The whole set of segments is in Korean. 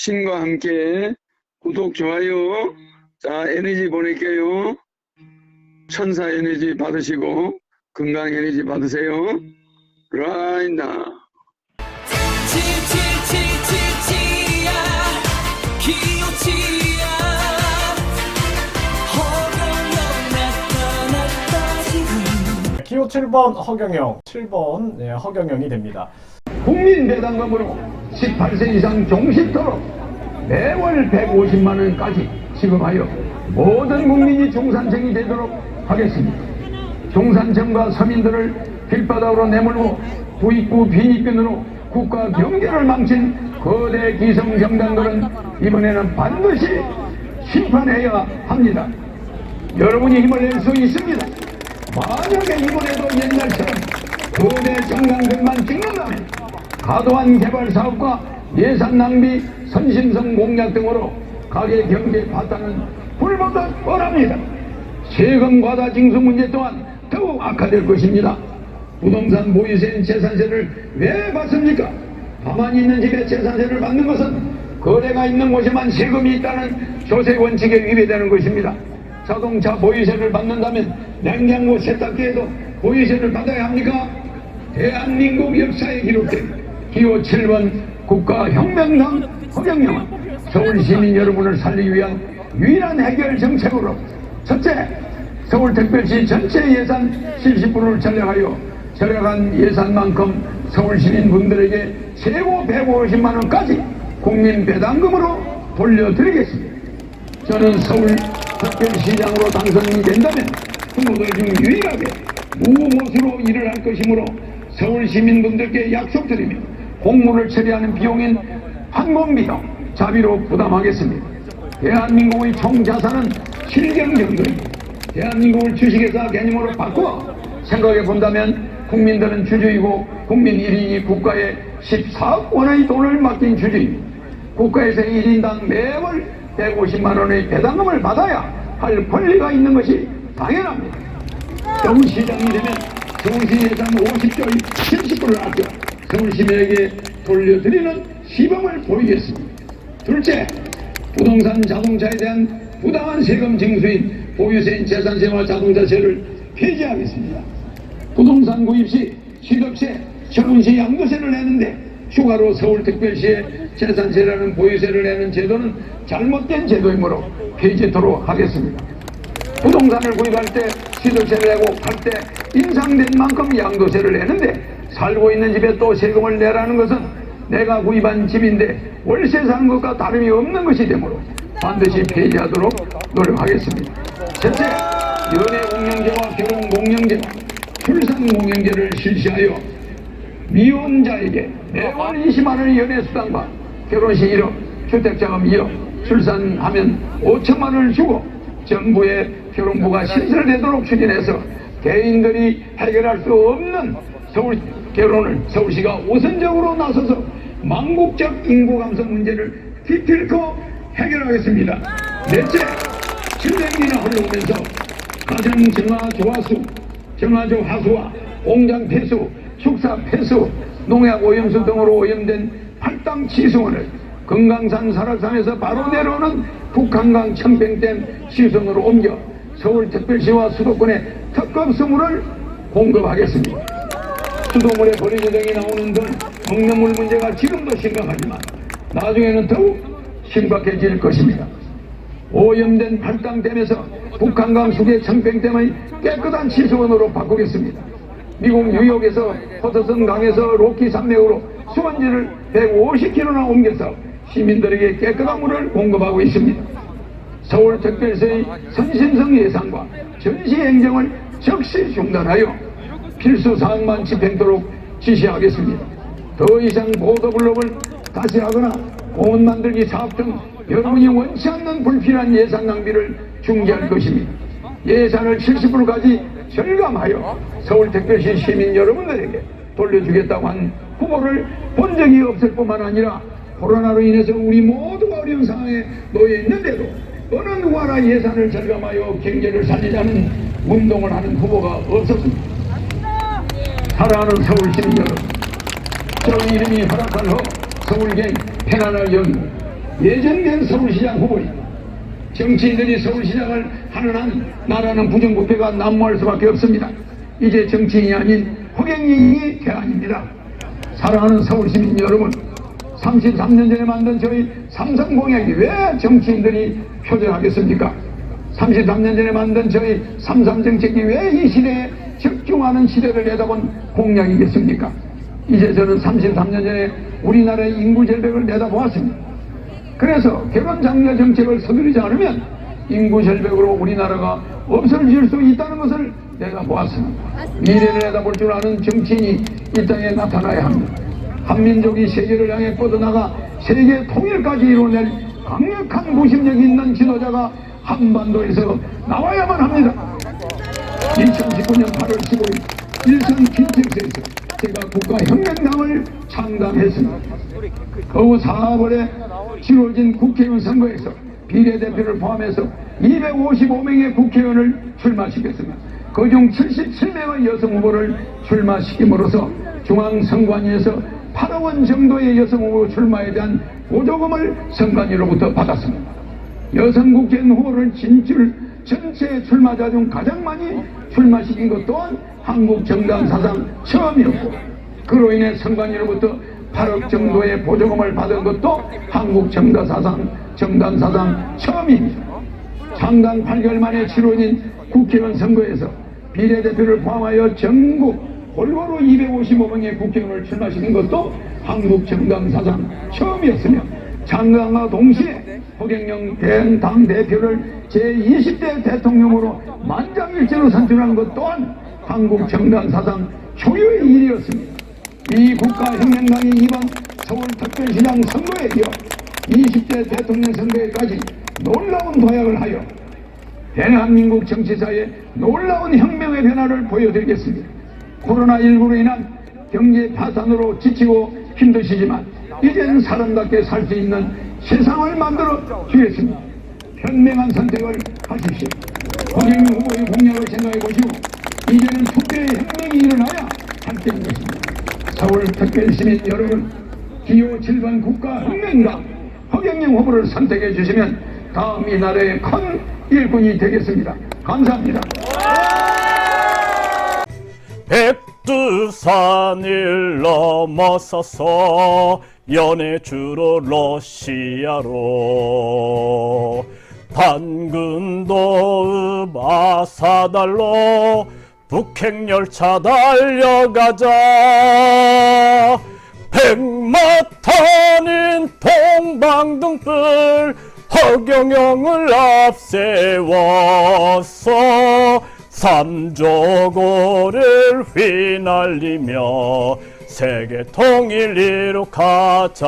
신과 함께 구독, 좋아요. 자, 에너지 보낼게요. 천사 에너지 받으시고 건강 에너지 받으세요. Right now. 치치치치치치야 기호치야 허경영 나타났다 지금 기호 7번 허경영, 7번 허경영이 됩니다. 국민배당금으로 18세 이상 종식토록 매월 150만원까지 지급하여 모든 국민이 종산청이 되도록 하겠습니다. 종산청과 서민들을 길바닥으로 내몰고 부익부 빈익빈으로 국가 경제를 망친 거대 기성정당들은 이번에는 반드시 심판해야 합니다. 여러분이 힘을 낼 수 있습니다. 만약에 이번에도 옛날처럼 거대 정당들만 찍는다면 과도한 개발 사업과 예산 낭비, 선심성 공약 등으로 가계 경제 파탄은 불보듯 뻔합니다. 세금 과다 징수 문제 또한 더욱 악화될 것입니다. 부동산 보유세인 재산세를 왜 받습니까? 가만히 있는 집에 재산세를 받는 것은 거래가 있는 곳에만 세금이 있다는 조세 원칙에 위배되는 것입니다. 자동차 보유세를 받는다면 냉장고 세탁기에도 보유세를 받아야 합니까? 대한민국 역사에 기록된 기호 7번 국가혁명당 허경영은 서울시민 여러분을 살리기 위한 유일한 해결 정책으로 첫째, 서울특별시 전체 예산 70%를 전략하여 절약한 예산만큼 서울시민분들에게 최고 150만원까지 국민배당금으로 돌려드리겠습니다. 저는 서울특별시장으로 당선이 된다면 후보들 중 유일하게 무보수로 일을 할 것이므로 서울시민분들께 약속드리며 공무를 처리하는 비용인 항공비도 자비로 부담하겠습니다. 대한민국의 총자산은 실경 정도입니다. 대한민국을 주식회사 개념으로 바꾸어 생각해 본다면 국민들은 주주이고 국민 1인이 국가에 14억 원의 돈을 맡긴 주주입니다. 국가에서 1인당 매월 150만 원의 배당금을 받아야 할 권리가 있는 것이 당연합니다. 서울시장이 되면 서울시 예산 50조의 70%를 아껴 서울시민에게 돌려드리는 시범을 보이겠습니다. 둘째, 부동산 자동차에 대한 부당한 세금 징수인 보유세인 재산세와 자동차세를 폐지하겠습니다. 부동산 구입 시 취득세, 처분시 양도세를 내는데 추가로 서울특별시에 재산세라는 보유세를 내는 제도는 잘못된 제도이므로 폐지토록 하겠습니다. 부동산을 구입할 때 취득세를 내고 팔 때 인상된 만큼 양도세를 내는데 살고 있는 집에 또 세금을 내라는 것은 내가 구입한 집인데 월세 사는 것과 다름이 없는 것이 되므로 반드시 폐지하도록 노력하겠습니다. 셋째, 연애 공영제와 결혼 공영제와 출산 공영제를 실시하여 미혼자에게 매월 20만원의 연애수당과 결혼시 1억, 주택자금 2억, 출산하면 5천만원을 주고 정부의 결혼부가 신설되도록 추진해서 개인들이 해결할 수 없는 서울 결혼을 서울시가 우선적으로 나서서 망국적 인구 감소 문제를 기필코 해결하겠습니다. 넷째, 실내기나 흘러오면서 가정 정화 조화수, 정화조 하수와 공장 폐수, 축사 폐수, 농약 오염수 등으로 오염된 팔당 치수원을 금강산 설악산에서 바로 내려오는 북한강 청평댐 시선으로 옮겨 서울특별시와 수도권에 특급 수물을 공급하겠습니다. 수돗물에 버리는 등이 나오는 등 먹는 물 문제가 지금도 심각하지만 나중에는 더욱 심각해질 것입니다. 오염된 팔당댐에서 북한강 수계 청평댐의 깨끗한 치수원으로 바꾸겠습니다. 미국 뉴욕에서 허드슨 강에서 로키 산맥으로 수원지를 150km나 옮겨서 시민들에게 깨끗한 물을 공급하고 있습니다. 서울특별시의 선심성 예산과 전시행정을 즉시 중단하여 필수 사항만 집행토록 지시하겠습니다. 더 이상 보도블록을 다시 하거나 공원 만들기 사업 등 여러분이 원치 않는 불필요한 예산 낭비를 중지할 것입니다. 예산을 70%까지 절감하여 서울특별시 시민 여러분들에게 돌려주겠다고 한 후보를 본 적이 없을 뿐만 아니라 코로나로 인해서 우리 모두가 어려운 상황에 놓여 있는데도 어느 누구 하나 예산을 절감하여 경제를 살리자는 운동을 하는 후보가 없었습니다. 사랑하는 서울 시민 여러분, 저 이름이 허락한 후 서울경 편안할 연구 예정된 서울시장 후보인 정치인들이 서울시장을 하는 한 나라는 부정부패가 난무할 수밖에 없습니다. 이제 정치인이 아닌 허경영이 대안입니다. 사랑하는 서울시민 여러분, 33년 전에 만든 저희 삼성공약이 왜 정치인들이 표절하겠습니까? 33년 전에 만든 저희 삼삼정책이 왜 이 시대에 적중하는 시대를 내다본 공약이겠습니까? 이제 저는 33년 전에 우리나라의 인구 절벽을 내다보았습니다. 그래서 결혼 장려 정책을 서두르지 않으면 인구 절벽으로 우리나라가 없어질 수 있다는 것을 내다보았습니다. 미래를 내다볼 줄 아는 정치인이 이 땅에 나타나야 합니다. 한민족이 세계를 향해 뻗어나가 세계 통일까지 이뤄낼 강력한 무심력이 있는 지도자가 한반도에서 나와야만 합니다. 2019년 8월 15일 일선 김책서에서 제가 국가혁명당을 창당했습니다. 그 4월에 치러진 국회의원 선거에서 비례대표를 포함해서 255명의 국회의원을 출마시켰습니다. 그중 77명의 여성 후보를 출마시킴으로써 중앙선관위에서 8억 원 정도의 여성 후보 출마에 대한 보조금을 선관위로부터 받았습니다. 여성 국회의원 후보를 진출 전체 출마자 중 가장 많이 출마시킨 것 또한 한국 정당 사상 처음이었고, 그로 인해 선관위로부터 8억 정도의 보조금을 받은 것도 한국 정당 사상 처음입니다. 창당 8개월 만에 치러진 국회의원 선거에서 비례대표를 포함하여 전국 골고루 255명의 국회의원을 출마시킨 것도 한국 정당 사상 처음이었으며, 창당과 동시에 허경영 당대표를 제20대 대통령으로 만장일치로 선출한 것 또한 한국 정당 사상 초유의 일이었습니다. 이 국가혁명당이 이번 서울특별시장 선거에 이어 20대 대통령 선거에까지 놀라운 도약을 하여 대한민국 정치사에 놀라운 혁명의 변화를 보여드리겠습니다. 코로나19로 인한 경제 파탄으로 지치고 힘드시지만 이제는 사람답게 살 수 있는 세상을 만들어 주겠습니다. 현명한 선택을 하십시오. 허경영 후보의 공약을 생각해 보시고 이제는 투표의 혁명이 일어나야 할 때인 것입니다. 서울 특별시민 여러분, 기호 7번 국가혁명당 허경영 후보를 선택해 주시면 다음 이 나라의 큰 일꾼이 되겠습니다. 감사합니다. 백두산을 넘어서서 연해주로 러시아로 단근도읍 아사달로 북핵열차 달려가자. 백마탄인 동방등불 허경영을 앞세워서 삼조고를 휘날리며 세계 통일 이룩하자.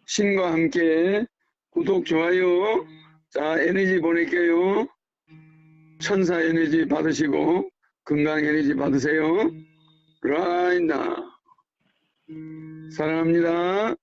신과 함께 구독, 좋아요. 자, 에너지 보낼게요. 천사 에너지 받으시고 건강 에너지 받으세요. 라인나 사랑합니다.